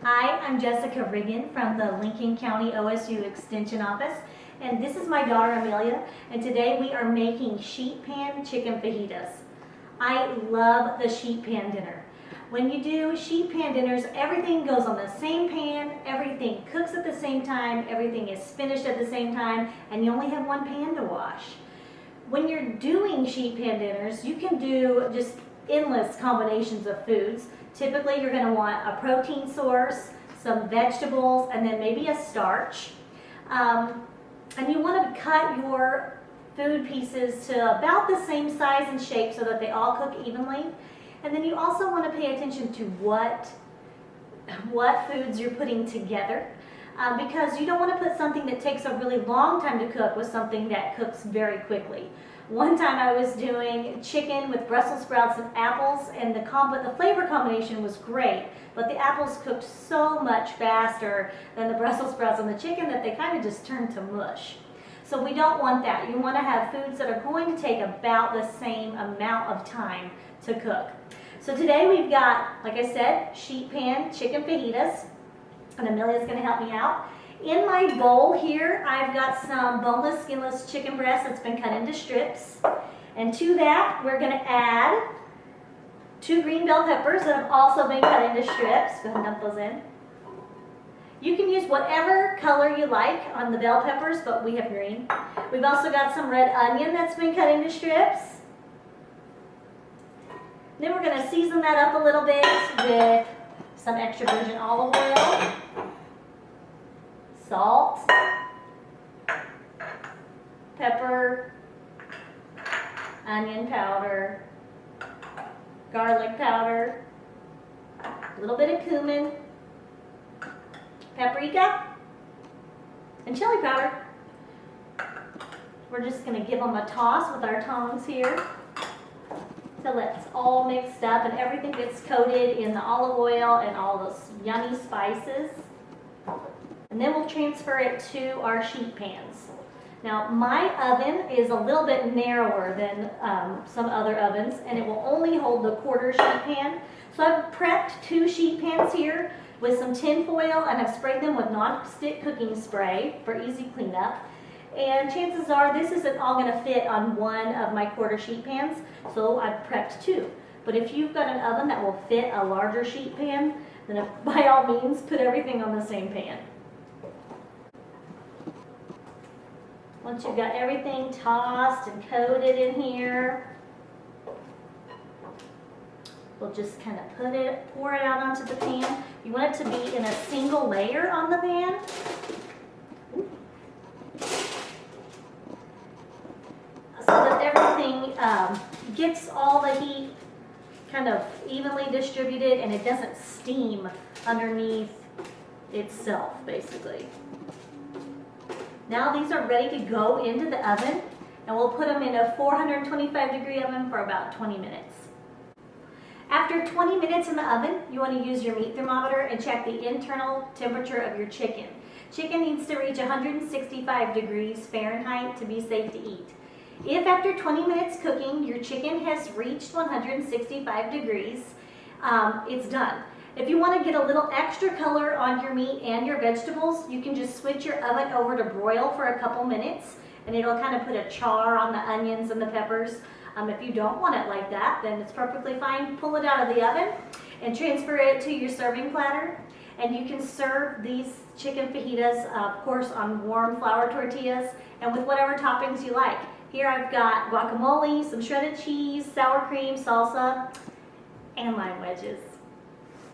Hi, I'm Jessica Riggin from the Lincoln County OSU Extension office, and this is my daughter Amelia, and today we are making sheet pan chicken fajitas. I love the sheet pan dinner. When you do sheet pan dinners, everything goes on the same pan, everything cooks at the same time, everything is finished at the same time, and you only have one pan to wash. When you're doing sheet pan dinners, you can do just endless combinations of foods. Typically, you're going to want a protein source, some vegetables, and then maybe a starch. And you want to cut your food pieces to about the same size and shape so that they all cook evenly. And then you also want to pay attention to what foods you're putting together, because you don't want to put something that takes a really long time to cook with something that cooks very quickly. One time I was doing chicken with Brussels sprouts and apples, and the flavor combination was great, but the apples cooked so much faster than the Brussels sprouts and the chicken that they kind of just turned to mush. So we don't want that. You want to have foods that are going to take about the same amount of time to cook. So today we've got, like I said, sheet pan chicken fajitas, and Amelia's going to help me out. In my bowl here, I've got some boneless, skinless chicken breast that's been cut into strips. And to that, we're going to add 2 green bell peppers that have also been cut into strips. Go ahead and dump those in. You can use whatever color you like on the bell peppers, but we have green. We've also got some red onion that's been cut into strips. Then we're going to season that up a little bit with some extra virgin olive oil, salt, pepper, onion powder, garlic powder, a little bit of cumin, paprika, and chili powder. We're just going to give them a toss with our tongs here till it's all mixed up and everything gets coated in the olive oil and all those yummy spices. And then we'll transfer it to our sheet pans. Now my oven is a little bit narrower than some other ovens, and it will only hold the quarter sheet pan. So I've prepped 2 sheet pans here with some tin foil, and I've sprayed them with non-stick cooking spray for easy cleanup. And chances are this isn't all going to fit on one of my quarter sheet pans, so I've prepped 2. But if you've got an oven that will fit a larger sheet pan, then by all means put everything on the same pan. Once you've got everything tossed and coated in here, we'll just kind of pour it out onto the pan. You want it to be in a single layer on the pan. So that everything gets all the heat kind of evenly distributed and it doesn't steam underneath itself, basically. Now these are ready to go into the oven, and we'll put them in a 425-degree oven for about 20 minutes. After 20 minutes in the oven, you want to use your meat thermometer and check the internal temperature of your chicken. Chicken needs to reach 165 degrees Fahrenheit to be safe to eat. If after 20 minutes cooking, your chicken has reached 165 degrees, it's done. If you want to get a little extra color on your meat and your vegetables, you can just switch your oven over to broil for a couple minutes, and it'll kind of put a char on the onions and the peppers. If you don't want it like that, then it's perfectly fine. Pull it out of the oven and transfer it to your serving platter. And you can serve these chicken fajitas, of course, on warm flour tortillas and with whatever toppings you like. Here I've got guacamole, some shredded cheese, sour cream, salsa, and lime wedges.